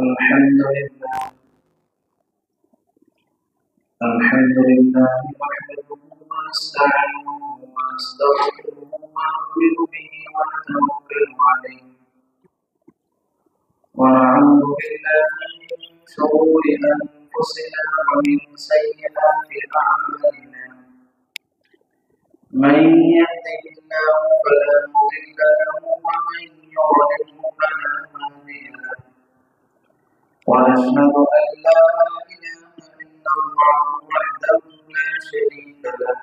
الحمد لله نحمده ونستعينه ونستغفره ونؤمن به ونتوكل عليه ونعوذ بالله من شرور أنفسنا ومن سيئات أعمالنا من يهده الله فلا مضل له ومن يضلل فلا هادي له ونشهد أن لا إله إلا الله وحده لا شريك له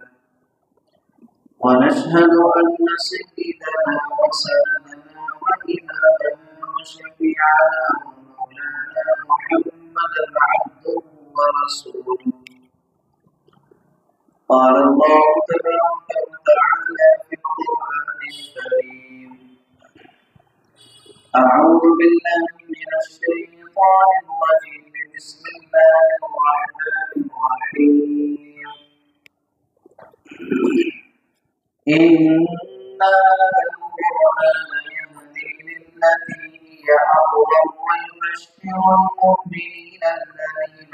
ونشهد أن سيدنا وسندنا وإمامنا وشفيعنا ومولانا محمدا عبده ورسوله قال الله تبارك وتعالى في القرآن الكريم أعوذ بالله من الشيطان الرجيم بسم الله الرحمن الرحيم إن هذا القرآن يهدي للتي هي أقوم ويبشر المؤمنين الذين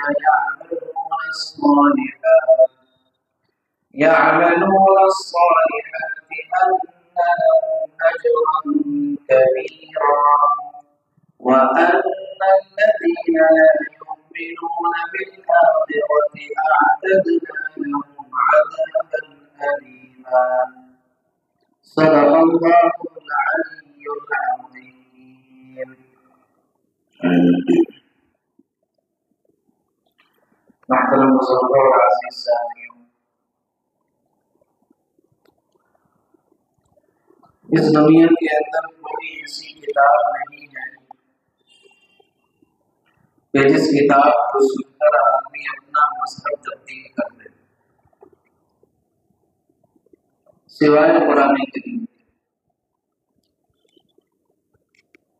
يعملون الصالحات أن لهم أجرا كبيرا وأن الذين لا يؤمنون بالآخرة أعتدنا لهم عذابا أليما صدق الله العلي العظيم. محترم بزرگوں اور عزیز ساتھیوں، اس دنیا کے اندر کوئی ایسی کتاب نہیں ہے کہ جس کتاب کو سن کر آدمی اپنا مذہب تبدیل کر دے سوائے قرآن کریم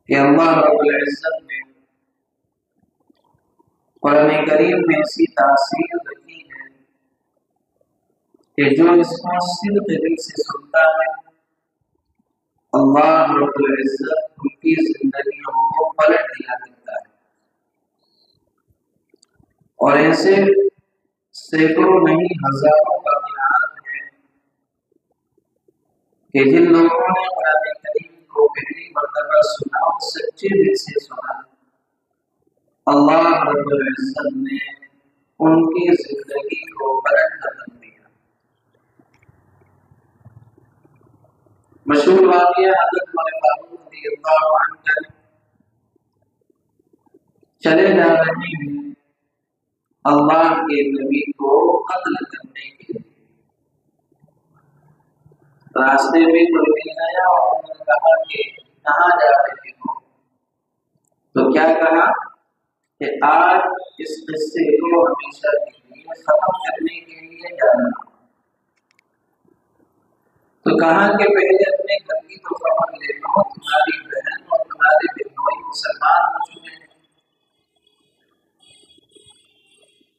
کہ اللہ رب العزت نے قرآن کریم میں ایسی تاثیر رکھی ہے کہ جو اس کو صدق دل سے سنتا ہے اللہ رب العزت ان کی زندگیوں کو پلٹ دیا کرتا ہے، اور ایسے سینکڑوں نہیں ہزاروں واقعات ہیں کہ جن لوگوں نے قرآن کریم کو پہلی مرتبہ سنا اور سچے دل سے سنا، اللہ رب العزت نے ان کی زندگی کو پلٹ کر رکھ دیا۔ مشہور واقعہ حضرت عمر فاروق رضی اللہ عنہ کا، چلے جا رہے ہیں اللہ کے نبی کو قتل کرنے کے لیے، راستے میں کوئی مل گیا اور انہوں نے کہا کہ کہاں جا رہے ہو؟ تو کیا کہا کہ آج اس قصے کو ہمیشہ کے لیے ختم کرنے کے لیے جانا۔ تو کہاں کہ پہلے اپنے گھر کی تو خبر لے لو، تمہاری بہن اور تمہارے بہنوئی مسلمان ہو چکے ہیں۔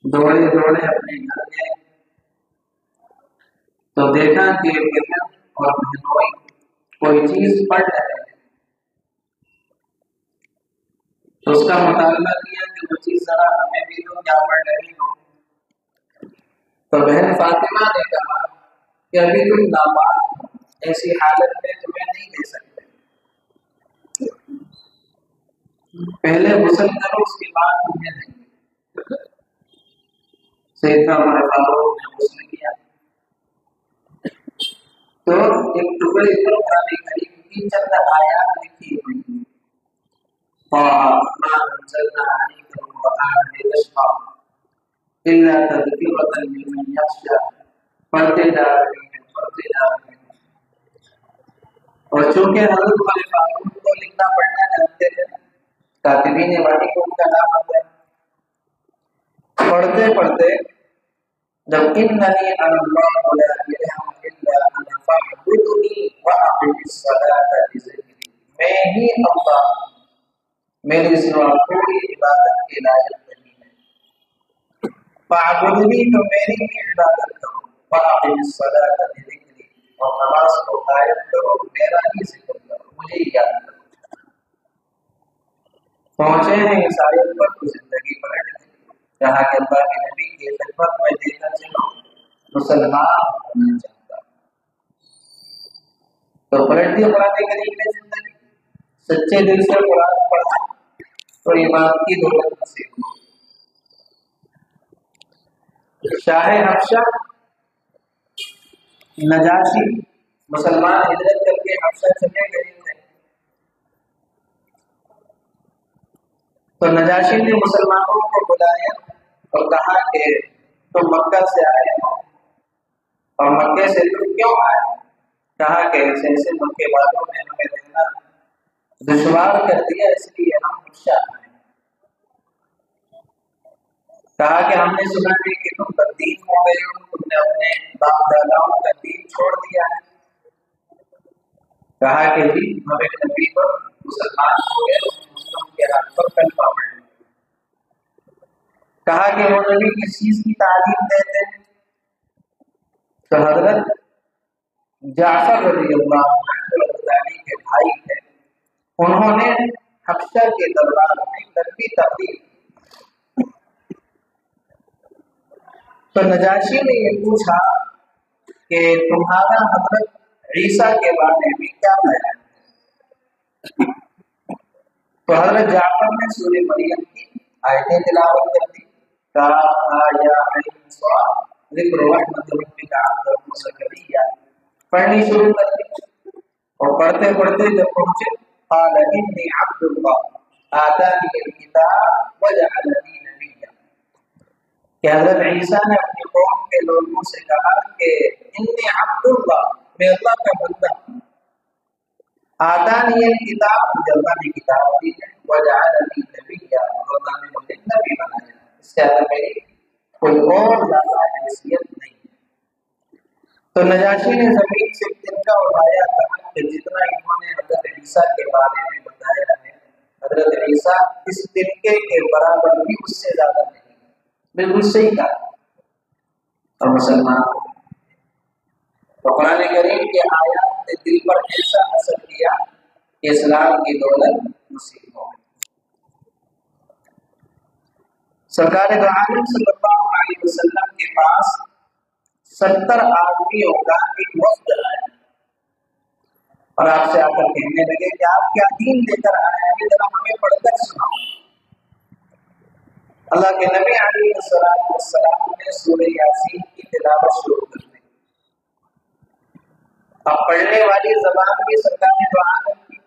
دوڑے دوڑے اپنے گھر گئے تو دیکھا کہ بہن اور بہنوئی کوئی چیز پڑھ رہے ہیں، تو اس کا مطالبہ کیا کہ وہ چیز ذرا ہمیں بھی دو، کیا پڑھ رہی ہو؟ تو بہن فاطمہ نے کہا کہ ابھی تم نابالغ ہو، ایسی حالت میں تمہیں نہیں دے سکتے، پہلے غسل کرو اس کے بعد تمہیں دیں گے۔ سیدنا عمر فاروق نے غسل کیا تو ایک ٹکڑے پر قرآن کریم کی چند آیات لکھی ہوئی ہیں، ما انزلنا عليك القرآن لتشقى إلا تذكرة لمن يخشى، پڑھتے جا رہے ہیں پڑھتے جا رہے ہیں۔ اور چونکہ حضرت عمر فاروق کو لکھنا پڑھنا جانتے تھے، کاتبین وحی کو ان کا نام آتا ہے، پڑھتے پڑھتے جب اننی انا اللہ لا الہ الا انا فاعبدنی واقم الصلاۃ لذکری، میں ہی اللہ ہوں، میرے سوا کوئی عبادت کے لائق نہیں ہے، فاعبدنی تو میری ہی عبادت کرو، واقم الصلاۃ لذکری اور نماز کو قائم کرو، میرا ہی ذکر کرو، مجھے ہی یاد کرو۔ پہنچے ہیں اس آیت پر تو زندگی پلٹ گئی. کہا کہ اللہ کے نبی کی خدمت میں دے کر چلو مسلمان ہونا چاہتا تو پلٹ دیا قرآن کریم نے زندگی. سچے دل سے قرآن پڑھا تو ایمان کی دولت نصیب ہو. شاہ حبشہ نجاشی مسلمان ہجرت کر کے حبشہ چلے گئے تھے تو نجاشی نے مسلمانوں کو بلایا اور کہا کہ تم مکہ سے آئے ہو اور مکے سے تم کیوں آئے؟ کہا کہ ایسے ایسے مکے والوں نے ہمیں رہنا دشوار کر دیا اس لیے ہم حبشہ آئے. کہا کہ ہم نے سنا ہے کہ تم تبدیل ہو گئے ہو، تم نے اپنے باپ داداؤں کا دین چھوڑ دیا ہے. کہا کہ جی ہم ایک نبی پر مسلمان ہو گئے مسلم کے ہاتھ پر کلمہ پڑھ لیا. کہا کہ وہ نبی کس چیز کی تعلیم دیتے ہیں؟ تو حضرت جعفر رضی اللہ عنہ کے بھائی تھے، انہوں نے حبشہ کے دربار میں لمبی تقریر. تو نجاشی نے یہ پوچھا کہ تمہارا حضرت عیسیٰ کے بارے میں کیا بیان ہے؟ تو حضرت جعفر نے سورہ مریم کی آیتیں تلاوت کر دی. ذکر رحمت ربک عبدہ زکریا پڑھنی شروع کر دی اور پڑھتے پڑھتے جب پہنچے قال انی عبد اللہ آتانی الکتاب وجعلنی نبیا کہ حضرت عیسیٰ نے اپنی قوم کے لوگوں سے کہا کہ انی عبد اللہ میں اللہ کا بندہ ہوں. آتانی الکتاب مجھے اللہ نے کتاب دی ہے وجعلنی نبیا اور اللہ نے مجھے نبی بنایا. اس سے زیادہ میری کوئی اور زیادہ حیثیت نہیں ہے. تو نجاشی نے زمین سے تنکا اٹھایا، کہا کہ جتنا انہوں نے حضرت عیسیٰ کے بارے میں بتایا ہے حضرت عیسیٰ اس تنکے کے برابر بھی اس سے زیادہ نہیں، بالکل صحیح کہا. اور مسلمان تو قرآن کریم کے آیات نے دل پر ایسا اثر کیا کہ اسلام کی دولت نصیب ہو گئی. سرکار دو عالم صلی اللہ علیہ وسلم کے پاس 70 آدمیوں کا ایک وفد آیا اور آپ سے آ کر کہنے لگے کہ آپ کیا دین لے کر آئے ہیں، ذرا ہمیں پڑھ کر سناؤ. اللہ کے نبی علیہ السلام نے سورہ یاسین کی تلاوت شروع کر دی. اب پڑھنے والی زبان بھی سرکار دو عالم کی،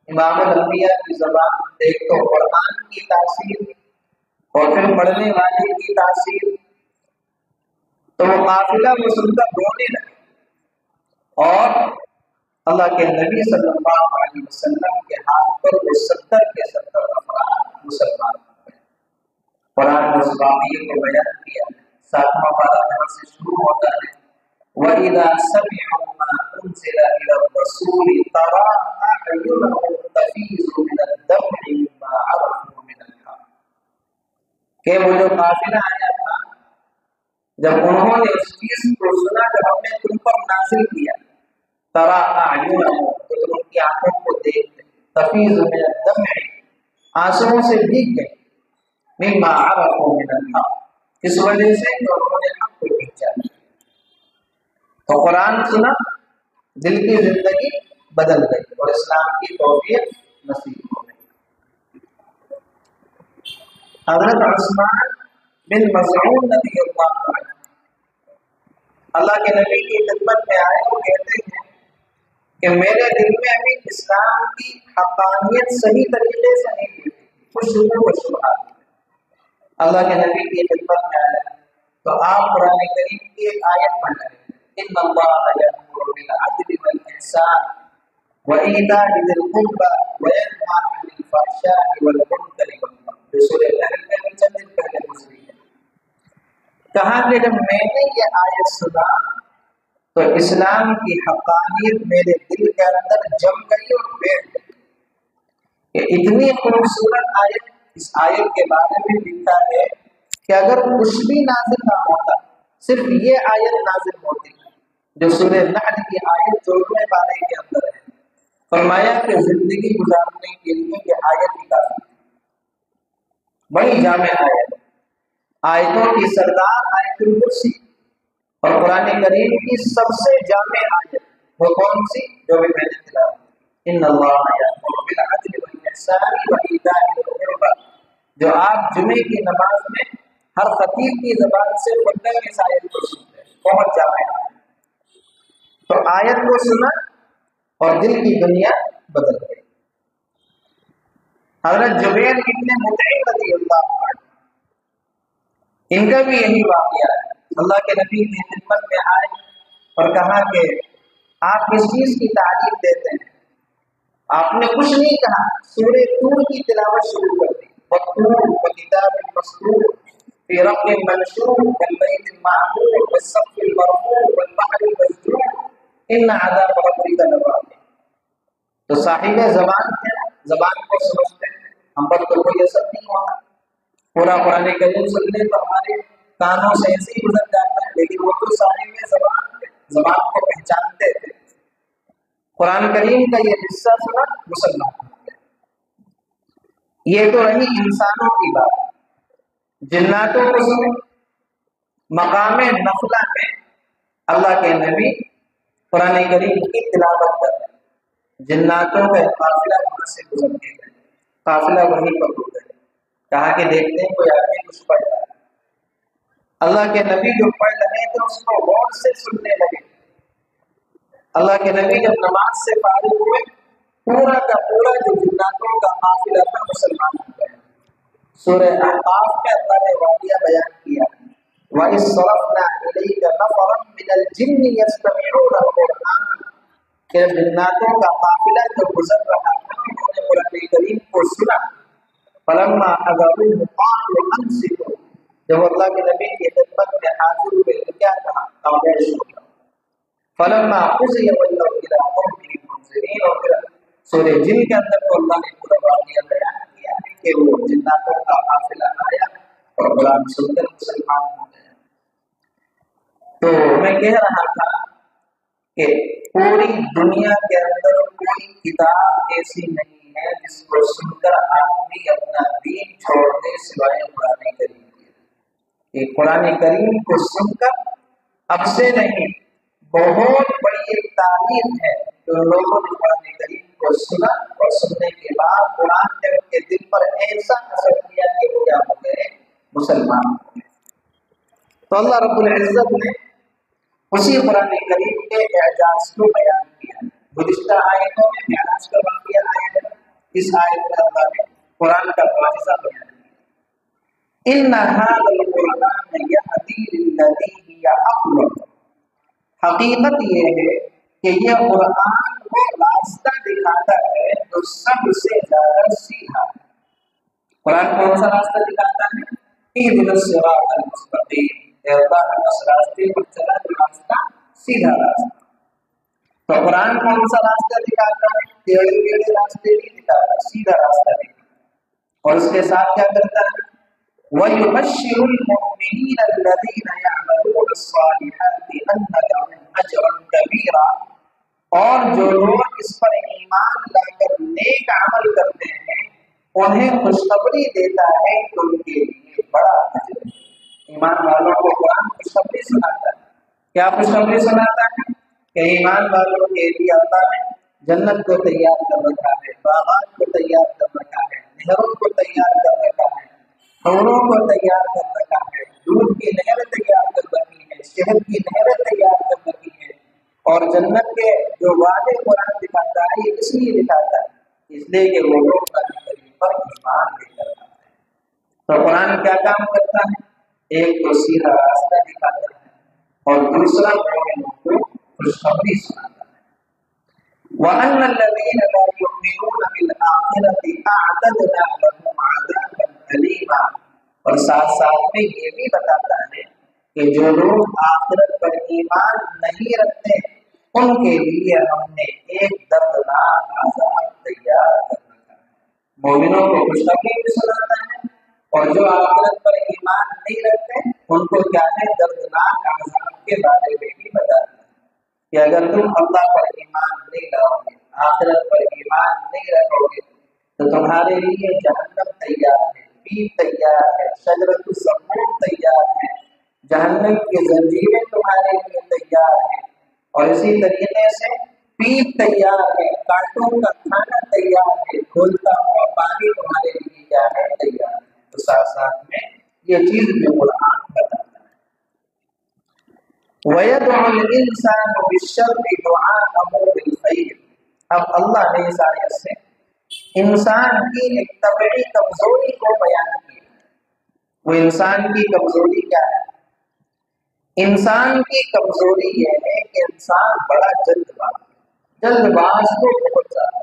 امام الانبیاء کی زبان. دیکھ تو قرآن کی تاثیر اور پھر پڑھنے والے کی تاثیر. تو وہ قافلہ وہ سن کر رونے لگے اور اللہ کے نبی صلی اللہ علیہ وسلم کے ہاتھ پر وہ 70 کے 70 افراد مسلمان ہوئے. قرآن نے اس واقعے کو بیان کیا. 7واں پارہ جہاں سے شروع ہوتا ہے وَإِذَا سَمِعُوا مَا أُنزِلَ إِلَى الرَّسُولِ تَرَىٰ أَعْيُنَهُمْ تَفِيضُ مِنَ الدَّمْعِ مِمَّا عَرَفُوا مِنَ الْحَقِّ کہ وہ جو قافلہ آیا تھا جب انہوں نے اس چیز کو سنا جب ہم نے تم پر نازل کیا ترا اعینہم تو تم ان کی آنکھوں کو دیکھتے تفیض من الدمع آنسوؤں سے بھیگ گئے مما عرفوا من الحق اس وجہ سے کہ انہوں نے حق کو پہچانا. تو قرآن سنا دل کی زندگی بدل گئی اور اسلام کی توفیق نصیب ہو گئی. حضرت عثمان بن مظعون رضی اللہ عنہ اللہ کے نبی کی خدمت میں آئے اور کہتے ہیں کہ میرے دل میں ابھی اسلام کی حقانیت صحیح طریقے سے نہیں ہوئی، کچھ شبہ و شبہات. اللہ کے نبی کی خدمت میں آیا تو آپ قرآن کریم کی ایک آیت پڑھ رہے ہیں ان اللہ یأمر بالعدل والإحسان وإيتاء ذي القربى وينهى عن الفحشاء والمنكر والبغي. سورہ نحل میں بھی چند دن پہلے گزری ہے. کہا کہ جب میں نے یہ آیت سنا تو اسلام کی حقانیت میرے دل کے اندر جم گئی اور بیٹھ گئی. کہ اتنی خوبصورت آیت اس آیت کے بارے میں لکھا ہے کہ اگر کچھ بھی نازل نہ ہوتا صرف یہ آیت نازل ہوتی جو سورہ نحل کی آیت 14ویں پارے کے اندر ہے. فرمایا کہ زندگی گزارنے کے لیے یہ آیت ہی کافی ہے. بڑی جامع آیت، آیتوں کی سردار آیت الکرسی، اور قرآن کریم کی سب سے جامع آیت وہ کون سی جو بھی میں نے تلاوت کی، ان اللہ یأمر بالعدل والإحسان وإیتاء ذی القربى، جو آپ جمعے کی نماز میں ہر خطیب کی زبان سے پڑھنے میں اس آیت کو سنتے ہیں، بہت جامع آیت۔ تو آیت کو سنا اور دل کی دنیا بدل گئی۔ حضرت جبیر ابن مطعم رضی اللہ عنہ، ان کا بھی یہی واقعہ ہے۔ اللہ کے نبی کی خدمت میں آئے اور کہا کہ آپ کس چیز کی تعلیم دیتے ہیں؟ آپ نے کچھ نہیں کہا، سورہ طور کی تلاوت شروع کر دی، والطور وکتاب مسطور فی رق منشور والبیت المعمور والسقف المرفوع والبحر المسجور ان عذاب ربک لواقع۔ تو صاحب زبان ہے، زبان کو سمجھتے ہیں، ہم پر تو کوئی اثر نہیں ہوتا، پورا قرآن کریم سن لیں تو ہمارے کانوں سے ایسے ہی گزر جاتا ہے، لیکن وہ تو صاحب زبان تھے، زبان کو پہچانتے تھے۔ قرآن کریم کا یہ حصہ سنا، مسلمان ہو گئے۔ یہ تو رہی انسانوں کی بات۔ جناتوں کو سنے، مقام نخلا میں اللہ کے نبی قرآن کریم کی تلاوت کر رہے ہیں، جناتوں کا قافلہ وہاں سے گزر کے گئے، قافلہ وہیں پر گزر گئے، کہا کہ دیکھتے ہیں کوئی آدمی کچھ پڑھ رہا ہے۔ اللہ کے نبی جو پڑھ رہے تھے اس کو غور سے سننے لگے۔ اللہ کے نبی جب نماز سے فارغ ہوئے، پورا کا پورا جو جناتوں کا قافلہ تھا مسلمان ہو گئے۔ سورہ احقاف میں اللہ نے واقعہ بیان کیا، وَإِذْ صَرَفْنَا إِلَيْكَ نَفَرًا مِنَ الْجِنِّ يَسْتَمِعُونَ الْقُرْآنَ، کہ جناتوں کا قافلہ جو گزر رہا تھا انہوں نے قرآن کریم کو سنا، فَلَمَّا حَضَرُوهُ قَالُوا أَنصِتُوا، جب اللہ کے نبی کی خدمت میں حاضر ہوئے تو کیا کہا؟ خاموش ہو جاؤ۔ فلما قضي ولوا الى قومهم منذرين، اور پھر سورہ جن کے اندر تو اللہ نے پورا واقعہ بیان کیا ہے کہ وہ جناتوں کا قافلہ آیا اور قرآن سن کر مسلمان ہو گئے۔ تو میں کہہ رہا تھا کہ پوری دنیا کے اندر کوئی کتاب ایسی نہیں ہے جس کو سن کر آدمی اپنا دین چھوڑ دے سوائے قرآن کریم کے۔ قرآن کریم کو سن کر اب سے نہیں، بہت بڑی ایک تاریخ ہے جو لوگوں نے قرآن کریم کو سنا اور سننے کے بعد قرآن نے ان کے دل پر ایسا اثر کیا کہ وہ کیا ہو گئے؟ مسلمان ہو گئے۔ تو اللہ رب العزت نے اسی قرآن کریم کے اعجاز کو بیان کیا۔ گزشتہ آیتوں میں معراج کا واقعہ آیا ہے، اس آیت میں اللہ نے قرآن کا معجزہ بیان کیا۔ ان هذا القرآن یہدی للتی ہی اقوم، حقیقت یہ ہے کہ یہ قرآن کو راستہ دکھاتا ہے جو سب سے زیادہ سیدھا ہے۔ قرآن کون سا راستہ دکھاتا ہے؟ اہدنا الصراط المستقیم، اے اللہ ہم اس راستے پر چلا جو راستہ سیدھا راستہ۔ تو قرآن کون سا راستہ دکھاتا ہے؟ ٹیڑھے ٹیڑھے راستے نہیں دکھاتا، سیدھا راستہ دکھاتا۔ اور اس کے ساتھ کیا کرتا ہے؟ وَيُبَشِّرُ الْمُؤْمِنِينَ الَّذِينَ يَعْمَلُونَ الصَّالِحَاتِ أَنَّ لَهُمْ أَجْرًا كَبِيرًا، اور جو لوگ اس پر ایمان لا کر نیک عمل کرتے ہیں انہیں خوشخبری دیتا ہے کہ ان کے لیے بڑا اجر ہے۔ ایمان والوں کو قرآن خوشخبری سناتا ہے۔ کیا خوشخبری سناتا ہے؟ کہ ایمان والوں کے لیے اللہ نے جنت کو تیار کر رکھا ہے، باغات کو تیار کر رکھا ہے، نہروں کو تیار کر رکھا ہے، حوروں کو تیار کر رکھا ہے، دودھ کی نہریں تیار کر رکھی ہے، شہد کی نہریں تیار کر رکھی ہے۔ اور جنت کے جو وعدے قرآن دکھاتا ہے یہ اس لیے دکھاتا ہے، اس لیے کہ وہ لوگ قرآن کریم پر ایمان لے کر آتے ہیں۔ تو قرآن کیا کام کرتا ہے؟ ایک تو سیدھا راستہ دکھاتا ہے اور دوسرا مومنوں کو خوشخبری سناتا ہے۔ وَأَنَّ الَّذِينَ لَا يُؤْمِنُونَ بِالْآخِرَةِ أَعْتَدْنَا لَهُمْ عَذَابًا أَلِيمًا، اور ساتھ ساتھ میں یہ بھی بتاتا ہے کہ جو لوگ آخرت پر ایمان نہیں رکھتے ان کے لیے ہم نے ایک دردناک عذاب تیار کر رکھا ہے۔ مومنوں کو خوشخبری بھی سناتا ہے اور جو آخرت پر ایمان نہیں رکھتے ان کو کیا ہے؟ دردناک عذاب کے بارے میں بھی بتاتا ہے کہ اگر تم اللہ پر ایمان نہیں لاؤ گے، آخرت پر ایمان نہیں رکھو گے تو تمہارے لیے جہنم تیار ہے، بھی تیار ہے، شجرۃ الزقوم تیار ہے، جہنم کی زنجیریں تمہارے لیے تیار ہیں، اور اسی طریقے سے پیپ تیار ہے، کانٹوں کا کھانا تیار ہے، کھولتا ہوا پانی تمہارے لیے کیا ہے؟ تیار ہے۔ تو ساتھ ساتھ میں یہ چیز بھی قرآن بتاتا ہے۔ وَيَدْعُ الْإِنسَانُ بِالشَّرِّ دُعَاءَهُ بِالْخَيْرِ۔ اب اللہ نے اس آیت سے انسان کی ایک طبعی کمزوری کو بیان کیا۔ وہ انسان کی کمزوری کیا ہے؟ انسان کی کمزوری یہ ہے کہ انسان بڑا جلد باز کو بہت زیادہ،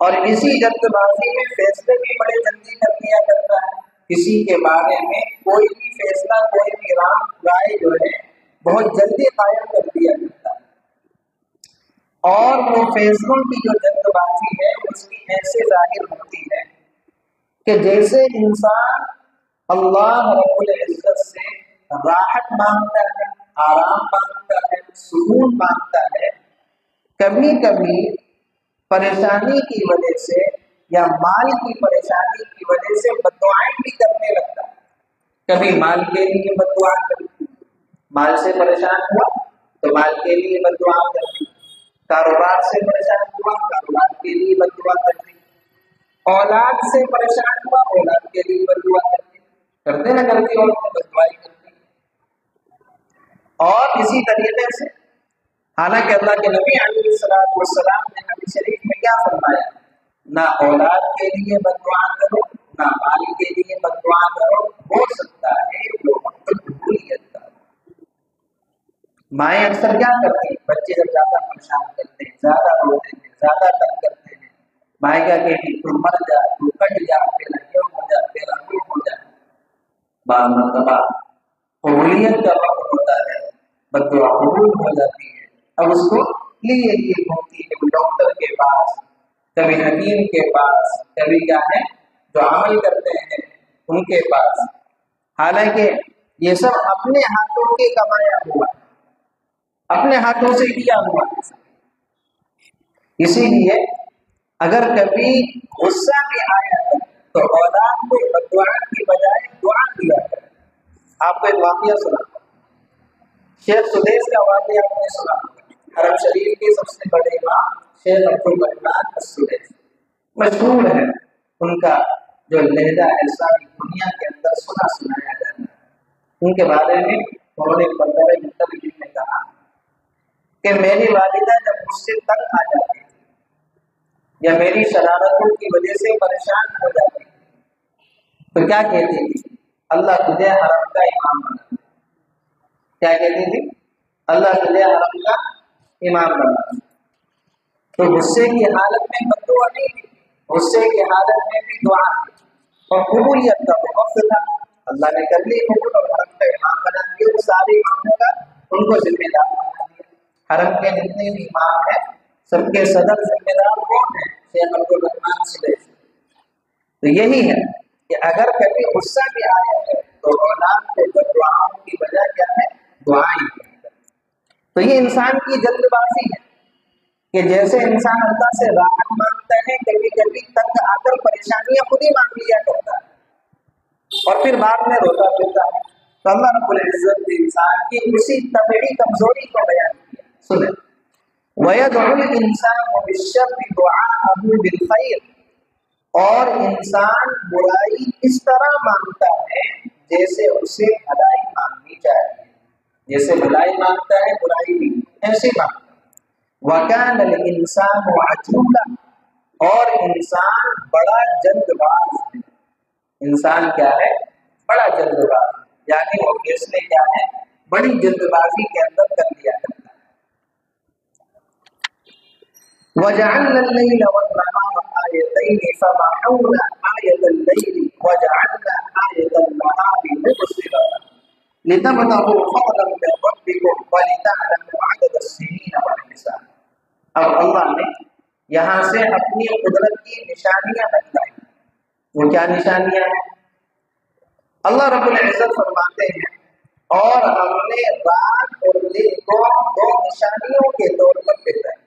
اور اسی جلد بازی میں فیصلے بھی بڑے جلدی کر لیا کرتا ہے۔ کسی کے بارے میں کوئی بھی فیصلہ، کوئی بھی رائے جو ہے بہت جلدی قائم کر دیا کرتا ہے، اور وہ فیصلوں کی جو جلد بازی ہے اس کی ایسے ظاہر ہوتی ہے کہ جیسے انسان اللہ رب العزت سے راحت مانگتا ہے، آرام مانگتا ہے، سکون مانگتا ہے، کبھی کبھی پریشانی کی وجہ سے یا مال کی پریشانی کی وجہ سے بددعائیں بھی کرنے لگتا ہے۔ کبھی مال کے لیے بددعا کرتی، مال سے پریشان ہوا تو مال کے لیے بددعا کرتی، کاروبار سے پریشان ہوا کاروبار کے لیے بددعا کرتی، اولاد سے پریشان ہوا اولاد کے لیے بددعا کرتی، کرتے نہ کرتی اور بددعائی کرتی۔ اور اسی طریقے سے حالانکہ اللہ کے نبی علیہ الصلوۃ والسلام نے حدیث شریف میں کیا فرمایا؟ نہ اولاد کے لیے بددعا کرو، نہ مال کے لیے بددعا کرو، ہو سکتا ہے وہ وقت قبولیت کا۔ مائیں اکثر کیا کرتی ہیں؟ بچے جب زیادہ پریشان کرتے ہیں، زیادہ روتے ہیں، زیادہ تنگ کرتے ہیں، مائیں کیا کہتی تو مر جا، تو کٹ جا، تیرا کیوں ہو جا، تیرا کیوں ہو جا۔ بعض مرتبہ قبولیت کا وقت ہوتا ہے، بددعا قبول ہو جاتی ہے، اب اس کو لیے گھومتی ہے ڈاکٹر کے پاس، کبھی حکیم کے پاس، کبھی کیا ہے جو عمل کرتے ہیں ان کے پاس، حالانکہ یہ سب اپنے ہاتھوں کے کمایا ہوا، اپنے ہاتھوں سے کیا ہوا۔ اسی لیے اگر کبھی غصہ بھی آیا ہے تو اولاد کو بددعا کی بجائے دعا دیا کرے۔ آپ کو ایک واقعہ سنا، شیخ سدیس کا واقعہ آپ نے سنا، حرم شریف کے سب سے بڑے امام شیخ عبدالرحمن السدیس، مشہور ہے ان کا جو لہجہ ایسا دنیا کے اندر سنایا جاتا ہے۔ ان کے بارے میں انہوں نے بندر مختلف میں کہا کہ میری والدہ جب مجھ سے تنگ آ جاتی تھی یا میری شرارتوں کی وجہ سے پریشان ہو جاتی تھی تو کیا کہتی تھی؟ اللہ تجھے حرم کا امام بنا۔ کیا کہتی تھی؟ اللہ تجھے حرم کا امام بنا۔ تو غصے کی حالت میں بددعا نہیں تھی، غصے کی حالت میں بھی دعا تھی، اور قبولیت کا وقت تھا، اللہ نے کر لی قبول اور حرم کا امام بنا دیا۔ وہ سارے اماموں کا ان کو ذمہ دار بنا دیا۔ حرم کے جتنے بھی امام ہیں سب کے صدر ذمہ دار کون ہیں؟ شیخ عبدالرحمن السدیس۔ تو یہی ہے کہ اگر کبھی غصہ بھی آیا ہے تو اولاد کو بددعاؤں کی وجہ کیا ہے؟ دعائیں۔ تو یہ انسان کی جلد بازی ہے کہ جیسے انسان اللہ سے راحت مانگتا ہے، کبھی کبھی تنگ آ کر پریشانیاں خود ہی مانگ لیا کرتا ہے اور پھر بعد میں روتا پھرتا ہے۔ تو اللہ رب العزت نے انسان کی اسی طبعی کمزوری کو بیان کیا۔ سنیں، وَيَدْعُ الْإِنسَانُ بِالشَّرِّ دُعَاءَهُ بِالْخَيْرِ، اور انسان برائی اس طرح مانگتا ہے جیسے اسے بھلائی مانگنی چاہیے، جیسے بھلائی مانگتا ہے برائی بھی ایسے مانگتا ہے۔ وَكَانَ الْإِنسَانُ عَجُولًا، اور انسان بڑا جلد باز ہے۔ انسان کیا ہے؟ بڑا جلد باز، یعنی وہ فیصلے کیا ہے؟ بڑی جلد بازی کے اندر کر لیا کرتا ہے۔ وَجَعَلْنَا اللَّيْلَ وَالنَّهَارَ آيَتَيْنِ فَمَحَوْنَا آيَةَ اللَّيْلِ وَجَعَلْنَا آيَةَ النَّهَارِ مُبْصِرَةً لِتَبْتَغُوا فَضْلًا مِّن رَّبِّكُمْ وَلِتَعْلَمُوا عَدَدَ السِّنِينَ وَالْحِسَابَ۔ اب اللہ نے یہاں سے اپنی قدرت کی نشانیاں بتلائیں۔ وہ کیا نشانیاں ہیں؟ اللہ رب العزت فرماتے ہیں اور ہم نے رات اور دن کو دو نشانیوں کے طور پر پیدا کیا،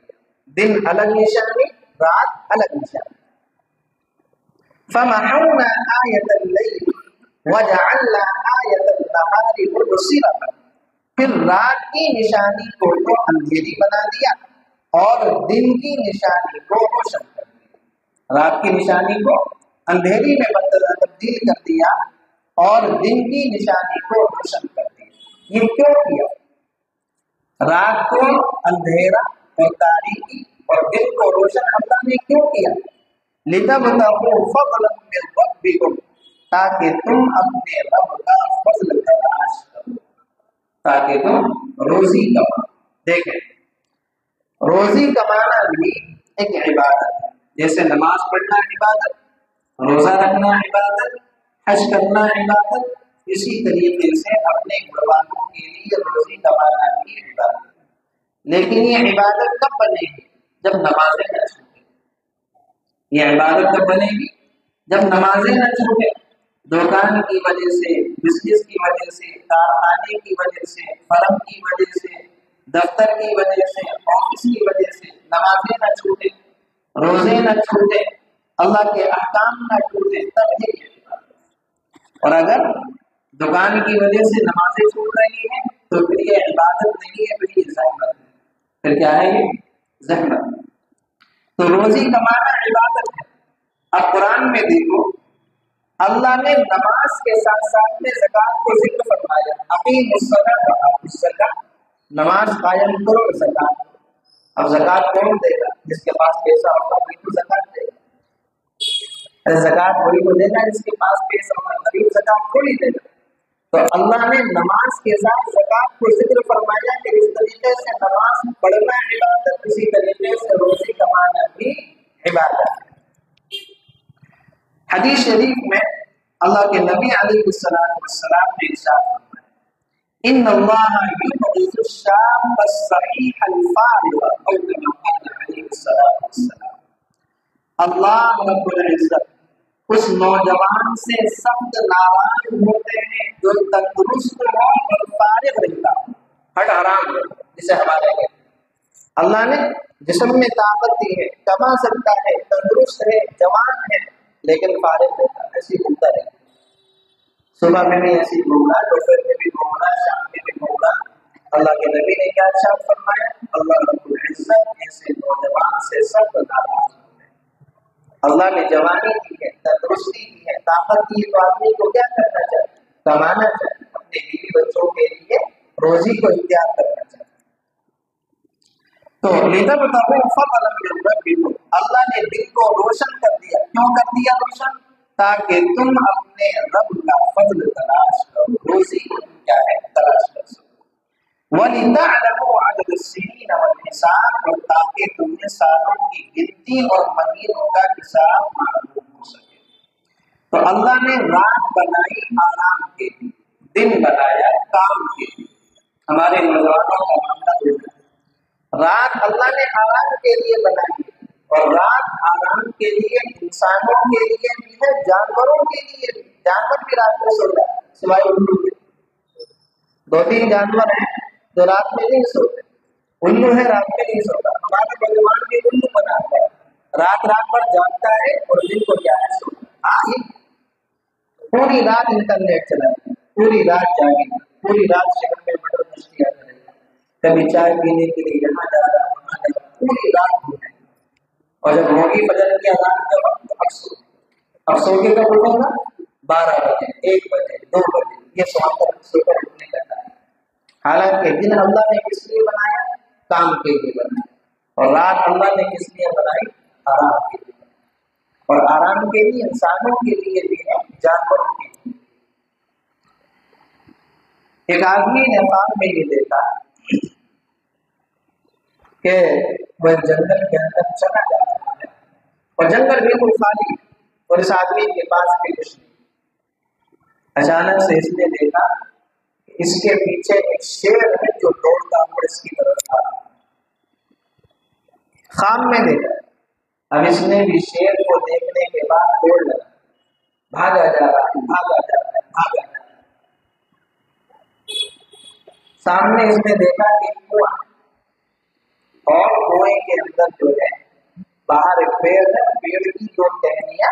دن الگ نشانی، رات الگ نشانی۔ فمحونا آیۃ اللیل وجعلنا آیۃ النہار مبصرۃ، پھر رات کی نشانی کو تو اندھیری بنا دیا اور دن کی نشانی کو روشن کر دیا۔ رات کی نشانی کو اندھیری میں تبدیل کر دیا اور دن کی نشانی کو روشن کر دیا۔ یہ کیوں کیا؟ رات کو اندھیرا اور تاریکی اور دن کو روشن اللہ نے کیوں کیا؟ لِتَبْتَغُوا فَضْلًا مِّن رَّبِّكُمْ، تاکہ تم اپنے رب کا فضل تلاش کرو، تاکہ تم روزی کماؤ۔ دیکھیں، روزی کمانا بھی ایک عبادت ہے، جیسے نماز پڑھنا عبادت، روزہ رکھنا عبادت، حج کرنا عبادت، اسی طریقے سے اپنے گھر والوں کے لیے روزی کمانا بھی عبادت ہے۔ لیکن یہ عبادت کب بنے گی؟ جب نمازیں نہ چھوٹیں۔ یہ عبادت کب بنے گی؟ جب نمازیں نہ چھوٹیں۔ دکان کی وجہ سے، بزنس کی وجہ سے، کارخانے کی وجہ سے، فرم کی وجہ سے، دفتر کی وجہ سے، آفس کی وجہ سے نمازیں نہ چھوٹیں، روزے نہ چھوٹیں، اللہ کے احکام نہ چھوٹیں، تب یہ عبادت۔ اور اگر دکان کی وجہ سے نمازیں چھوٹ رہی ہیں تو پھر یہ عبادت نہیں ہے، پھر یہ زحمت ہے۔ پھر کیا ہے؟ یہ زحمت۔ تو روزی کمانا عبادت ہے۔ اب قرآن میں دیکھو، اللہ نے نماز کے ساتھ ساتھ میں زکوٰۃ کو ذکر فرمایا، اقیموا الصلاۃ وآتوا الزکاۃ، نماز قائم کرو، زکوٰۃ۔ اب زکوٰۃ کون دے گا؟ جس کے پاس پیسہ ہوگا وہی تو زکوٰۃ دے گا۔ زکوٰۃ وہی تو دے گا جس کے پاس پیسہ ہوگا، غریب زکوٰۃ تھوڑی دے گا۔ تو اللہ نے نماز کے ساتھ زکوٰۃ کو ذکر فرمایا کہ اس طریقے سے نماز پڑھنا عبادت، اسی طریقے سے روزی کمانا بھی عبادت ہے۔ حدیث شریف میں اللہ کے نبی علیہ السلام نے ارشاد فرمایا، ان اللہ یبغض الشاب الصحیح الفارغ، او کما قال علیہ السلام، اللہ رب العزت اس نوجوان سے سخت ناراض ہوتے ہیں جو تندرست ہو اور فارغ رہتا ہو، ہٹ حرام ہو، جسے ہمارے ہیں۔ اللہ نے جسم میں طاقت دی ہے، کما سکتا ہے، تندرست ہے، جوان ہے، لیکن فارغ رہتا ہے، ایسی گھومتا رہتا، صبح میں بھی ایسی گھومنا، دوپہر میں بھی گھومنا، شام میں بھی گھومنا۔ اللہ کے نبی نے کیا ارشاد فرمایا؟ اللہ رب العزت ایسے نوجوان سے سخت ناراض ہوتے ہیں۔ اللہ نے جوانی دی ہے، تندرستی دی ہے، طاقت دی ہے، تو آدمی کو کیا کرنا چاہیے؟ کمانا چاہیے، اپنے بیوی بچوں کے لیے روزی کو اختیار کرنا چاہیے۔ تو لِتَبْتَغُوا فَضْلًا مِّن رَّبِّكُمْ، اللہ نے دل کو روشن کر دیا۔ کیوں کر دیا روشن؟ تاکہ تم اپنے رب کا فضل تلاش کرو، روزی کو تم کیا ہے؟ تلاش کر سکو۔ وَلِتَعْلَمُوا عَدَدَ السِّنِينَ وَالْحِسَابَ، اور تاکہ تمہیں سالوں کی گنتی اور مہینوں کا حساب معلوم ہو سکے۔ تو اللہ نے رات بنائی آرام کے لیے، دن بنایا کام کے لیے۔ ہمارے نوجوانوں کا معاملہ جو ہے، رات اللہ نے آرام کے لیے بنائی ہے، اور رات آرام کے لیے انسانوں کے لیے بھی ہے، جانوروں کے لیے بھی۔ جانور بھی رات میں سو جاتے ہیں، سوائے الو کے۔ 2-3 جانور ہیں جو رات میں نہیں سوتے۔ الو ہے رات میں نہیں سوتا، ہمارے نوجوان بھی الو بنا ہوا ہے، رات بھر جاگتا ہے اور دن کو کیا ہے؟ سوتا۔ ہاں، پوری رات انٹرنیٹ چلاتا ہے، پوری رات جاگے گا، پوری رات شہر میں مٹر مچھلیاں کرے گا، کبھی چائے پینے کے لیے یہاں جا رہا وہاں جا رہا، پوری رات گھومے گا۔ اور جب ہوگی فجر کی اذان کا وقت تو اب سو کے کب اٹھے گا؟ 12 بجے، 1 بجے، 2 بجے، یہ سو کر اٹھنے کا ٹائم۔ حالانکہ دن اللہ نے کس لیے بنایا؟ کام کے لیے بنایا، اور رات اللہ نے کس لیے بنائی؟ آرام کے لیے۔ اور آرام کے لیے انسانوں کے لیے بھی ہے، جانوروں کے لیے۔ ایک آدمی نے خواب میں یہ دیکھا کہ وہ جنگل کے اندر چلا جا رہا ہے، اور جنگل بالکل خالی ہے، اور اس آدمی کے پاس بھی کچھ نہیں۔ اچانک سے اس نے دیکھا کہ اس کے پیچھے ایک شیر ہے جو دوڑتا ہوا اس کی طرف آ رہا ہے۔ خواب میں دیکھا۔ اب اس نے بھی شیر کو دیکھنے کے بعد دوڑ لگا، بھاگا جا رہا ہے، بھاگا جا رہا ہے، بھاگا جا رہا ہے۔ سامنے اس نے دیکھا کہ کنواں، اور کنویں کے اندر جو ہے باہر ایک پیڑ ہے، پیڑ کی 2 ٹہنیاں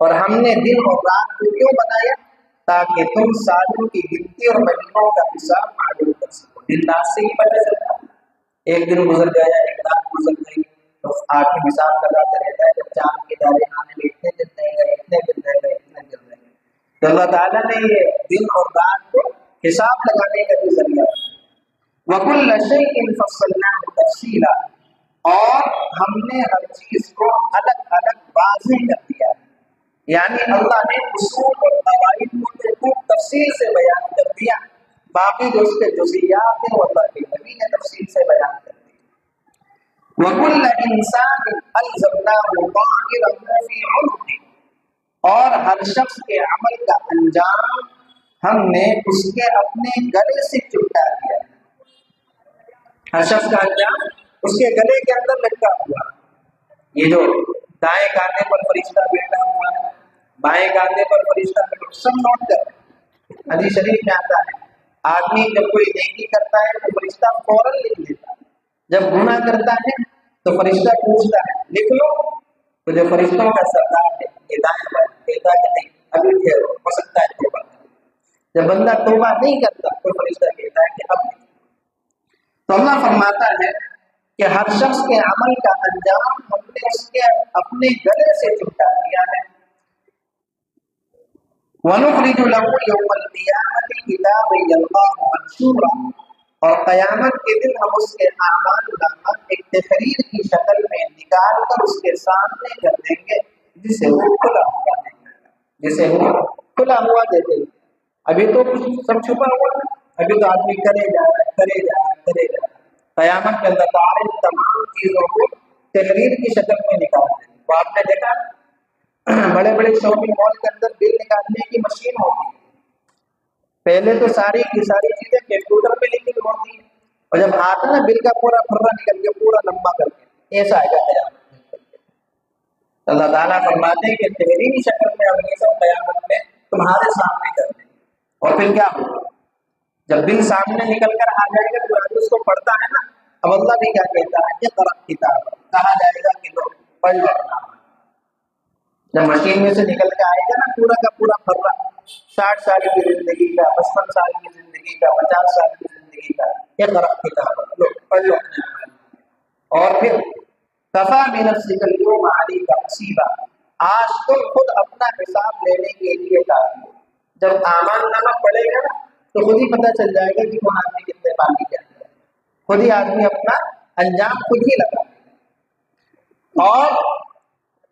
اور ہم نے دن اور رات کو کیوں بنایا؟ تاکہ تم سالوں کی گنتی اور مہینوں کا حساب معلوم کر سکو۔ دن رات سے ہی پتہ چلتا ہے، ایک دن گزر گیا، ایک رات گزر گئی تو آدمی حساب لگاتا رہتا ہے، جب چاند کے تارے آنے میں اتنے دن رہ گئے، اتنے دن رہ گئے، اتنے دن رہ گئے۔ تو اللہ تعالیٰ نے یہ دن اور رات کو حساب لگانے کا بھی ذریعہ وَكُلَّ شَيْءٍ فَصَّلْنَاهُ تَفْصِيلًا، اور ہم نے ہر چیز کو الگ الگ واضح کر دیا، یعنی اللہ نے اصول اور قواعد کو خوب تفصیل سے بیان کر دیا، باقی جو اس کے جزئیات ہیں وہ اللہ کے نبی نے تفصیل سے بیان کر دیا۔ وَكُلَّ إِنسَانٍ أَلْزَمْنَاهُ طَائِرَهُ فِي عُنُقِهِ، اور ہر شخص کے عمل کا انجام ہم نے اس کے اپنے گلے سے چپٹا دیا، ہر شخص کا انجام اس کے گلے کے اندر لٹکا ہوا۔ یہ جو دائیں کاندھے پر فرشتہ بیٹھا ہوا ہے، بائیں کاندھے پر فرشتہ بیٹھا، سب نوٹ کر۔ حدیث شریف میں آتا ہے آدمی جب کوئی نیکی کرتا ہے تو فرشتہ فوراً لکھ لیتا ہے، جب گناہ کرتا ہے تو فرشتہ پوچھتا ہے لکھ لو، تو جو فرشتوں کا سردار ہے یہ دائیں بائیں کہتا ہے کہ نہیں ابھی ٹھہرو، ہو سکتا ہے توبہ کرے۔ جب بندہ توبہ نہیں کرتا تو فرشتہ کہتا ہے کہ اب نہیں۔ تو اللہ فرماتا ہے کہ ہر شخص کے عمل کا انجام ہم نے اس کے اپنے گلے سے چپٹا دیا ہے۔ وَنُخْرِجُ لَهُ يَوْمَ الْقِيَامَةِ كِتَابًا يَلْقَاهُ مَنشُورًا، اور قیامت کے دن ہم اس کے اعمال نامہ ایک تحریر کی شکل میں نکال کر اس کے سامنے کر دیں گے، جسے وہ کھلا ہوا دے گا، جسے وہ کھلا ہوا دے دیں گے۔ ابھی تو کچھ سب چھپا ہوا ہے، ابھی تو آدمی کرے جا رہا ہے، کرے جا رہا ہے، کرے جا رہا ہے۔ قیامت کے اللہ تعالیٰ تمام چیزوں کو تحریر کی شکل میں نکال دیں گے۔ وہ آپ نے دیکھا بڑے بڑے شاپنگ مال کے اندر بل نکالنے کی مشین ہوتی ہے، پہلے تو ساری کی ساری چیزیں کمپیوٹر پہ لکھی ہوتی ہیں، اور جب آتا نا بل کا پورا پھرا نکل کے پورا لمبا کر کے ایسا آئے گا قیامت۔ اللہ تعالیٰ فرماتے ہیں کہ تحریری شکل میں ہم یہ سب قیامت میں تمہارے سامنے کر دیں، اور پھر کیا ہوگا؟ جب بل سامنے نکل کر آ جائے گا تو آدمی اس کو پڑھتا ہے نا، اب اللہ بھی کیا کہتا ہے کہ قرأ کتاب، کہا جائے گا کہ لو پڑھ لو۔ جب مشین میں سے نکل کے آئے گا نا پورا کا پورا پھرا، 60 سال کی زندگی کا، 55 سال کی زندگی کا، 50 سال کی زندگی کا، یہ قرأ کتاب لو پڑھ لو۔ اور پھر کفیٰ بنفسک اليوم علیک حسیبا، آج تم خود اپنا حساب لینے کے لیے کافی ہو۔ جب اعمال نامہ پڑھے گا تو خود ہی پتہ چل جائے گا کہ کون آدمی کتنے پانی کے اندر ہے، خود ہی آدمی اپنا انجام خود ہی لگا۔ اور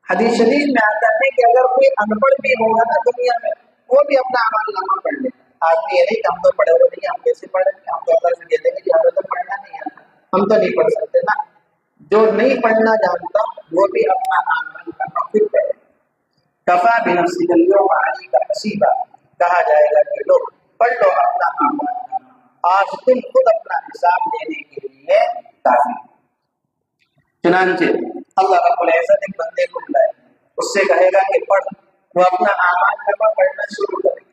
حدیث شریف میں آتا ہے کہ اگر کوئی ان پڑھ بھی ہوگا نا دنیا میں، وہ بھی اپنا اعمال نامہ پڑھ لے۔ آدمی یہ نہیں کہ ہم تو پڑھے ہوئے نہیں، ہم کیسے پڑھیں گے، ہم تو اللہ سے کہتے ہیں کہ ہمیں تو پڑھنا نہیں آتا، ہم تو نہیں پڑھ سکتے نا۔ جو نہیں پڑھنا جانتا وہ بھی اپنا اعمال نامہ خود پڑھے۔ کفیٰ بنفسک اليوم علیک حسیبا، کہا جائے گا کہ لو پڑھ لو اپنا اعمال نامہ، آج تم خود اپنا حساب لینے کے لیے کافی۔ چنانچہ اللہ رب العزت ایک بندے کو بلائے، اس سے کہے گا کہ پڑھ، وہ اپنا اعمال نامہ پڑھنا شروع کرے گا،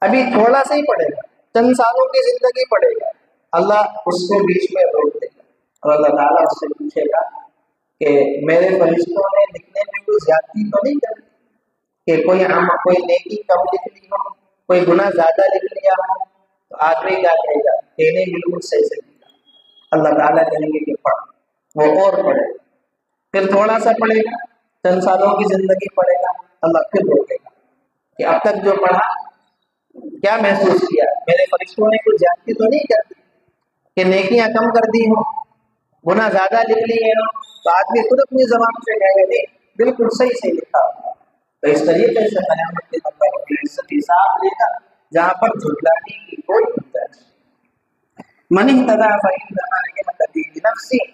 ابھی تھوڑا سا ہی پڑھے گا، چند سالوں کی زندگی پڑھے گا، اللہ اس کو بیچ میں روک دے گا، اور اللہ تعالیٰ اس سے پوچھے گا کہ میرے فرشتوں نے لکھنے میں کوئی زیادتی تو نہیں کری کہ کوئی نیکی کم لکھ لی ہو، کوئی گناہ زیادہ لکھ لیا ہو؟ تو آدمی کیا کہے گا کہ نہیں بالکل صحیح سے لکھا۔ اللہ تعالیٰ کہیں گے کہ پڑھ، وہ اور پڑھے، پھر تھوڑا سا پڑھے گا، چند سالوں کی زندگی پڑھے گا، اللہ پھر روکے گا کہ اب تک جو پڑھا کیا محسوس کیا، میرے فرشتوں نے کوئی زیادتی تو نہیں کر دی کہ نیکیاں کم کر دی ہوں، گناہ زیادہ لکھ لیے ہوں؟ تو آدمی خود اپنی زبان سے کہے گا نہیں بالکل صحیح سے لکھا۔ تو اس طریقے سے قیامت کے اللہ رب العزت حساب لے گا جہاں پر جھٹلانے کی کوئی گنجائش نہیں۔ من اهتدى فإنما يهتدي لنفسه،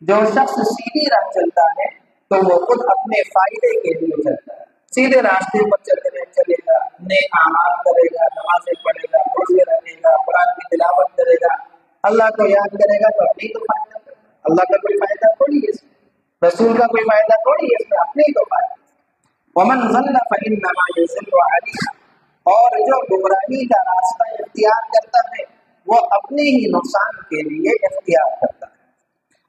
جو شخص سیدھی راہ چلتا ہے تو وہ خود اپنے فائدے کے لیے چلتا ہے، سیدھے راستے پر چلے گا، نیک اعمال کرے گا، نمازیں پڑھے گا، روزے رکھے گا، قرآن کی تلاوت کرے گا، اللہ کو یاد کرے گا تو اپنی تو فائدہ کرے گا، اللہ کا کوئی فائدہ تھوڑی ہے اس میں، رسول کا کوئی فائدہ تھوڑی ہے اس میں، اپنے ہی تو فائدہ۔ ومن ضل فإنما يضل عليها، اور جو گمراہی کا راستہ اختیار کرتا ہے وہ اپنے ہی نقصان کے لیے اختیار کرتا ہے۔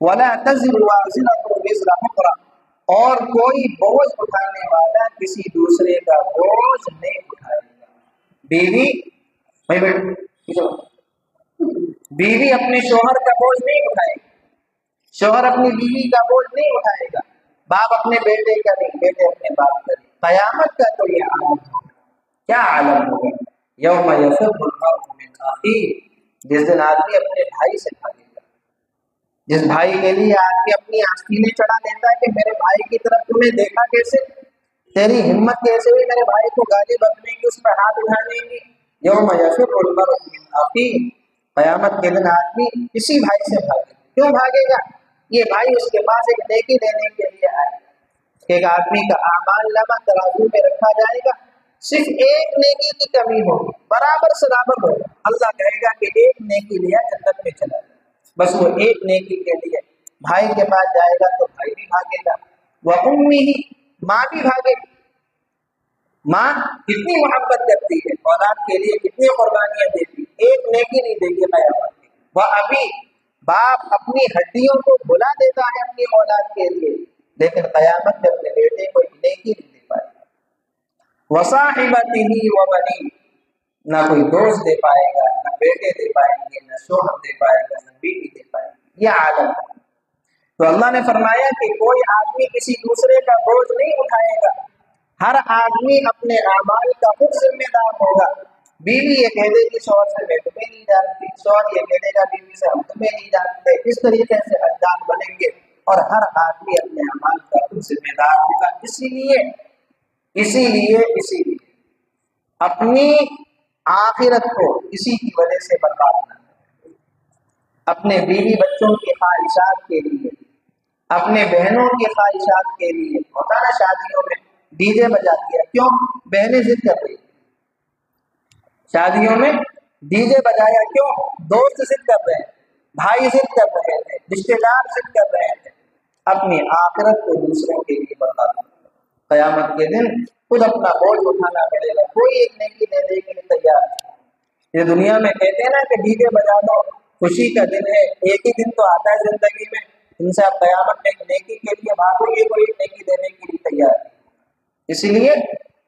ولا تزر وازرة وزر أخرى، اور کوئی بوجھ اٹھانے والا کسی دوسرے کا بوجھ نہیں اٹھائے گا۔ بیوی بیوی اپنے شوہر کا بوجھ نہیں اٹھائے گا، شوہر اپنی بیوی کا بوجھ نہیں اٹھائے گا، باپ اپنے بیٹے کا نہیں، بیٹے اپنے باپ کا نہیں۔ قیامت کا تو یہ عالم ہوگا۔ کیا عالم ہوگا؟ یوم یفر المرء من اخیہ، جس دن آدمی اپنے بھائی سے بھاگے گا، جس بھائی کے لیے آدمی اپنی آستینیں چڑھا دیتا ہے کہ میرے بھائی کی طرف تم نے دیکھا کیسے، تیری ہمت کیسے ہوئی میرے بھائی کو گالی بکنے کی، اس پر ہاتھ اٹھانے کی۔ یوم یفر المرء من اخیہ، قیامت کے دن آدمی کسی بھائی سے بھاگے گا۔ کیوں بھاگے گا؟ یہ بھائی اس کے پاس ایک نیکی دینے کے لیے آئے، ایک آدمی کا اعمال نامہ ترازو میں رکھا جائے گا، صرف ایک نیکی کی کمی ہوگی، برابر ہوگا، اللہ کہے گا کہ ایک نیکی لیا جنت میں چلا جائے، بس وہ ایک نیکی کے لیے بھائی کے پاس جائے گا تو بھائی بھی بھاگے گا، وہ امی ہی، ماں بھی بھاگے گی۔ ماں کتنی محبت کرتی ہے، اولاد کے لیے کتنی قربانیاں دیتی، ایک نیکی نہیں دے گی قیامت کی۔ وہ ابھی، باپ اپنی ہڈیوں کو بھلا دیتا ہے اپنی اولاد کے لیے، لیکن قیامت میں اپنے بیٹے کو نیکی نہیں دے پائے گا۔ وصاحبتہ وبنیہ، نہ کوئی دوست دے پائے گا، نہ بیٹے دے پائیں گے، نہ شوہر دے پائے گا، نہ بیوی دے پائے گا۔ یہ عالم ہے۔ تو اللہ نے فرمایا کہ کوئی آدمی کسی دوسرے کا بوجھ نہیں اٹھائے گا، ہر آدمی اپنے اعمال کا خود ذمہ دار ہوگا۔ بیوی یہ کہہ دے گی شوہر سے میں تمہیں نہیں جانتی، شوہر یہ کہہ دے گا بیوی سے ہم تمہیں نہیں جانتے، اس طریقے سے انداز بنیں گے اور ہر آدمی اپنے اعمال کا خود ذمہ دار ہوگا۔ اسی لیے اپنی آخرت کو کسی کی وجہ سے برباد نہ کریں، اپنے بیوی بچوں کی خواہشات کے لیے، اپنے بہنوں کی خواہشات کے لیے، ہوتا نا شادیوں میں ڈی جے بجا دیا، کیوں؟ بہنیں ضد کر رہی، شادیوں میں ڈی جے بجایا کیوں؟ دوست ضد کر رہے ہیں، بھائی ضد کر رہے تھے، رشتے دار ضد کر رہے تھے، اپنی آخرت کو دوسروں کے لیے برباد کر۔ قیامت کے دن خود اپنا بوجھ اٹھانا پڑے گا، کوئی ایک نیکی دینے کے لیے تیار ہے۔ یہ دنیا میں کہتے ہیں نا کہ ڈی جے بجا دو، خوشی کا دن ہے، ایک ہی دن تو آتا ہے زندگی میں، ان سے آپ قیامت میں ایک نیکی کے لیے بھاگو گے، کوئی ایک نیکی دینے کے لیے تیار ہے۔ اس لیے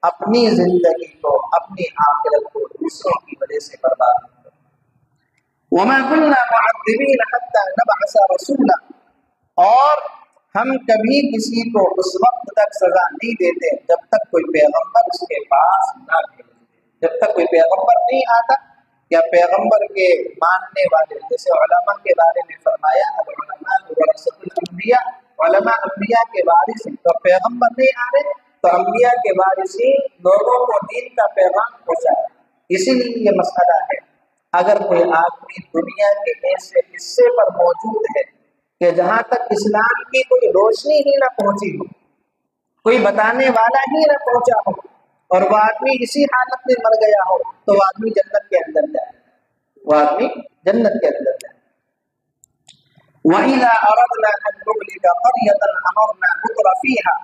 اپنی زندگی کو، اپنی آخرت کو دوسروں کی وجہ سے برباد نہ کرو۔ وَمَا كُنَّا مُعَذِّبِينَ حَتَّى نَبْعَثَ رَسُولًا، اور ہم کبھی کسی کو اس وقت تک سزا نہیں دیتے جب تک کوئی پیغمبر اس کے پاس نہ بھیجے، جب تک کوئی پیغمبر نہیں آتا یا پیغمبر کے ماننے والے، جیسے علماء کے بارے میں فرمایا العلماء ورثۃ الانبیاء، علماء انبیاء کے وارث ہیں، تو پیغمبر نہیں آ رہے تو انبیاء کے وارثین لوگوں کو دین کا پیغام پہنچائے۔ اسی لیے یہ مسئلہ ہے، اگر کوئی آدمی دنیا کے ایسے حصے پر موجود ہے کہ جہاں تک اسلام کی کوئی روشنی ہی نہ پہنچی ہو، کوئی بتانے والا ہی نہ پہنچا ہو، اور وہ آدمی اسی حالت میں مر گیا ہو، تو وہ آدمی جنت کے اندر جائے، وہ آدمی جنت کے اندر جائے۔ وَإِذَا أَرَدْنَا أَن نُهْلِكَ قَرْيَةً أَمَرْنَا مُتْرَفِيهَا،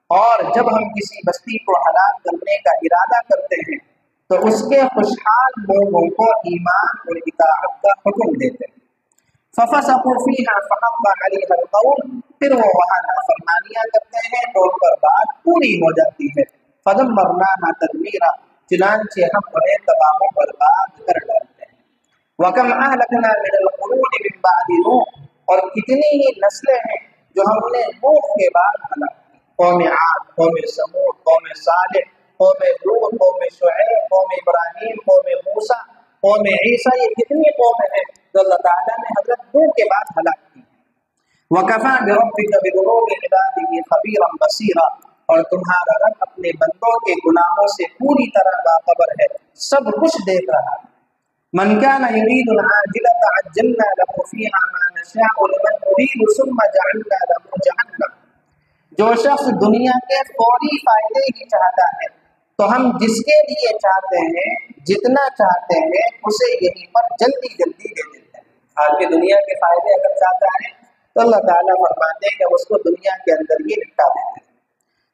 اور جب ہم کسی بستی کو ہلاک کرنے کا ارادہ کرتے ہیں تو اس کے خوشحال لوگوں کو ایمان اور اطاعت کا حکم دیتے ہیں۔ فَفَسَقُوا فِيهَا فَحَقَّ عَلَيْهَا الْقَوْلُ، پھر وہ وہاں نافرمانیاں کرتے ہیں تو ان پر بات پوری ہو جاتی ہے۔ فَدَمَّرْنَاهَا تَدْمِيرًا، چنانچہ ہم انہیں تباہ و برباد کر ڈالتے ہیں۔ وَكَمْ أَهْلَكْنَا مِنَ الْقُرُونِ مِن بَعْدِ نُوحٍ، اور کتنی ہی نسلیں ہیں جو ہم نے نوح کے بعد ہلاک کی، قوم عاد، قوم ثمود، قوم صالح، قوم لوط، قوم شعیب، قوم ابراہیم، قوم موسیٰ، قوم عیسیٰ، یہ کتنی قومیں ہیں جو اللہ تعالیٰ نے حضرت نوح کے بعد ہلاک کی۔ وَكَفَىٰ بِرَبِّكَ بِذُنُوبِ عِبَادِهِ خَبِيرًا بَصِيرًا، اور تمہارا رب اپنے بندوں کے گناہوں سے پوری طرح باخبر ہے، سب کچھ دیکھ رہا ہے۔ مَنْ كَانَ يُرِيدُ الْعَاجِلَةَ عَجَّلْنَا لَهُ فِيهَا مَا نَشَاءُ لِمَنْ نُرِيدُ ثُمَّ جَعَلْنَا لَهُ جَهَنَّمَ، جو شخص دنیا کے فوری فائدے ہی چاہتا ہے تو ہم جس کے لیے چاہتے ہیں، جتنا چاہتے ہیں، اسے یہیں پر جلدی جلدی دے دیتے ہیں۔ آدمی دنیا کے فائدے اگر چاہتا ہے تو اللہ تعالیٰ فرماتے ہیں کہ اس کو دنیا کے اندر ہی نپٹا دیتے ہیں۔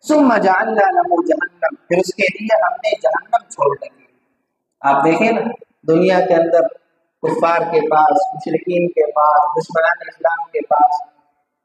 ثم جعلنا له جہنم، پھر اس کے لیے ہم نے جہنم چھوڑ رکھی۔ آپ دیکھیں نا، دنیا کے اندر کفار کے پاس، مشرکین کے پاس، دشمنان اسلام کے پاس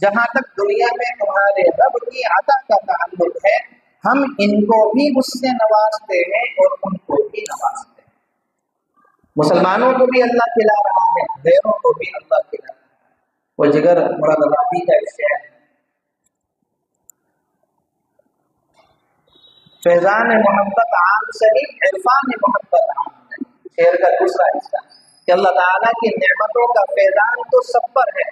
جہاں تک دنیا میں تمہارے رب کی عطا کا تعلق ہے ہم ان کو بھی اس سے نوازتے ہیں اور ان کو بھی نوازتے ہیں۔ مسلمانوں کو بھی اللہ کھلا رہا ہے، غیروں کو بھی اللہ کھلا رہا ہے۔ وہ جگر مراد آبادی کا ایک شعر ہے، فیضان محبت عام سہی عرفان محبت عام نہیں۔ شعر کا دوسرا حصہ کہ اللہ تعالیٰ کی نعمتوں کا فیضان تو سب پر ہے،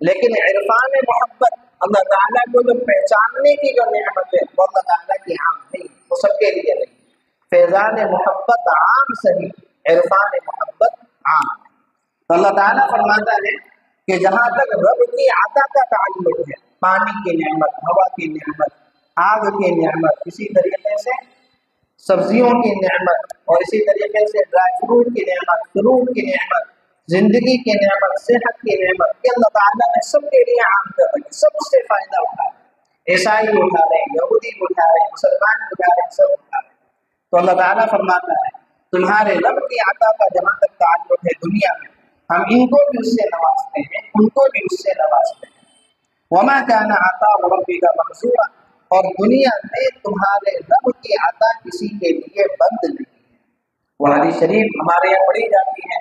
لیکن عرفان محبت اللہ تعالیٰ کو جو پہچاننے کی جو نعمت ہے وہ اللہ تعالیٰ کی عام نہیں، وہ سب کے لیے نہیں۔ فیضان محبت عام سہی عرفان محبت عام نہیں۔ تو اللہ تعالیٰ فرماتا ہے کہ جہاں تک رب کی عطا کا تعلق ہے، پانی کی نعمت، ہوا کی نعمت، آگ کی نعمت، اسی طریقے سے سبزیوں کی نعمت، اور اسی طریقے سے ڈرائی فروٹ کی نعمت، فروٹ کی نعمت، زندگی کی نعمت، صحت کی نعمت، یہ اللہ تعالیٰ نے سب کے لیے عام کر رکھی، سب سے فائدہ اٹھا رہے، عیسائی اٹھا رہے ہیں، یہودی اٹھا رہے ہیں، مسلمان اٹھا رہے ہیں، سب اٹھا رہے ہیں۔ تو اللہ تعالیٰ فرماتا ہے تمہارے رب کی عطا کا جہاں تک تعلق ہے دنیا میں ہم ان کو بھی اس سے نوازتے ہیں، ان کو بھی اس سے نوازتے ہیں۔ وما كان عطاء ربك محظورا، اور دنیا میں تمہارے رب کی عطا کسی کے لیے بند نہیں ہے۔ وہ حدیث شریف ہمارے یہاں پڑھی جاتی ہے،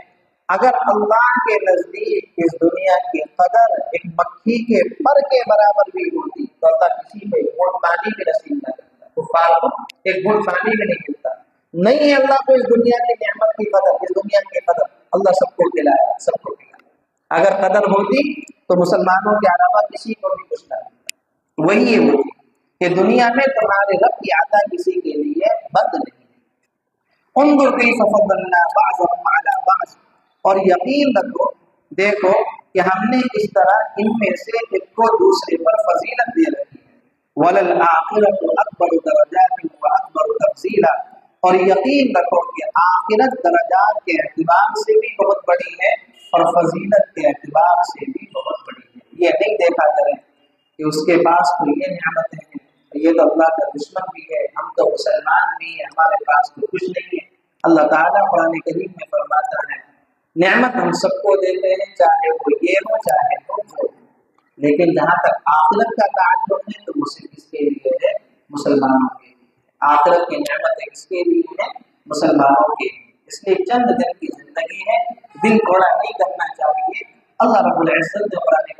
اگر اللہ کے نزدیک اس دنیا کی قدر ایک مکھی کے پر کے برابر بھی ہوتی تو اللہ کسی کو ایک گھونٹ پانی بھی نصیب نہ کرتا، کفار کو ایک گھونٹ پانی بھی نہیں ملتا۔ نہیں ہے اللہ کو اس دنیا کی نعمت کی قدر، اس دنیا کی قدر، اللہ سب کو کھلایا، سب کو کھلایا۔ اگر قدر ہوتی تو مسلمانوں کے علاوہ کسی کو بھی کچھ نہ ملتا۔ وہی یہ ہوتی کہ دنیا میں تمہارے رب کی عطا کسی کے لیے بند نہیں ہے۔ انظر کیف فضلنا بعضهم علی بعض، اور یقین رکھو، دیکھو کہ ہم نے اس طرح ان میں سے ایک کو دوسرے پر فضیلت دے رکھی ہے۔ وَلَلْآخِرَةُ أَكْبَرُ دَرَجَاتٍ وَأَكْبَرُ تَفْضِيلًا، اور یقین رکھو کہ آخرت درجات کے اعتبار سے بھی بہت بڑی ہے اور فضیلت کے اعتبار سے بھی بہت بڑی ہے۔ یہ نہیں دیکھا کریں کہ اس کے پاس تو یہ نعمتیں ہیں، یہ تو اللہ کا دشمن بھی ہے، ہم تو مسلمان بھی ہیں، ہمارے پاس تو کچھ نہیں ہے۔ اللہ تعالیٰ قرآن کریم میں فرماتا ہے نعمت ہم سب کو دیتے ہیں، چاہے وہ یہ ہو چاہے وہ ہو، لیکن جہاں تک آخرت کا تعلق ہے تو وہ صرف اس کے لیے ہے، مسلمانوں کے لیے۔ آخرت کی نعمت کس کے لیے ہے؟ مسلمانوں کے لیے۔ اس لیے چند دن کی زندگی ہے، دل تھوڑا نہیں کرنا چاہیے۔ اللہ رب العزت نے قرآن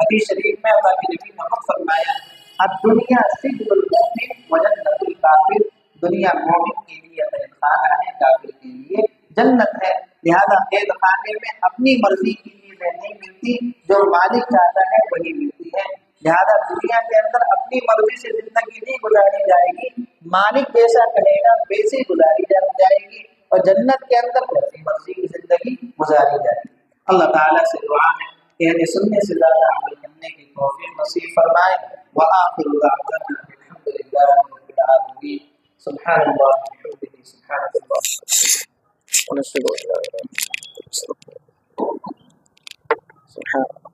حدیث شریف میں اللہ کے نبی نے فرمایا الدنیا سجن المؤمن وجنت الکافر، دنیا مومن کے لیے قید خانہ ہے، کافر کے لیے جنت ہے۔ لہذا قید خانے میں اپنی مرضی کی چیزیں نہیں ملتی، جو مالک چاہتا ہے وہی ملتی ہے۔ لہذا دنیا کے اندر اپنی مرضی سے زندگی نہیں گزاری جائے گی، مالک جیسا کہے گا ویسے گزاری جائے گی، اور جنت کے اندر اپنی مرضی کی زندگی گزاری جائے گی۔ اللہ تعالیٰ سے دعا ہے کہ ہمیں سننے سے زیادہ عمل کرنے کی توفیق نصیب فرمائے۔ وآخر دعوانا الحمد للہ رب العالمین۔ سبحان اللہ وبحمدہ، سبحان اللہ ونشهد ان لا اله الا الله سبحان اللہ۔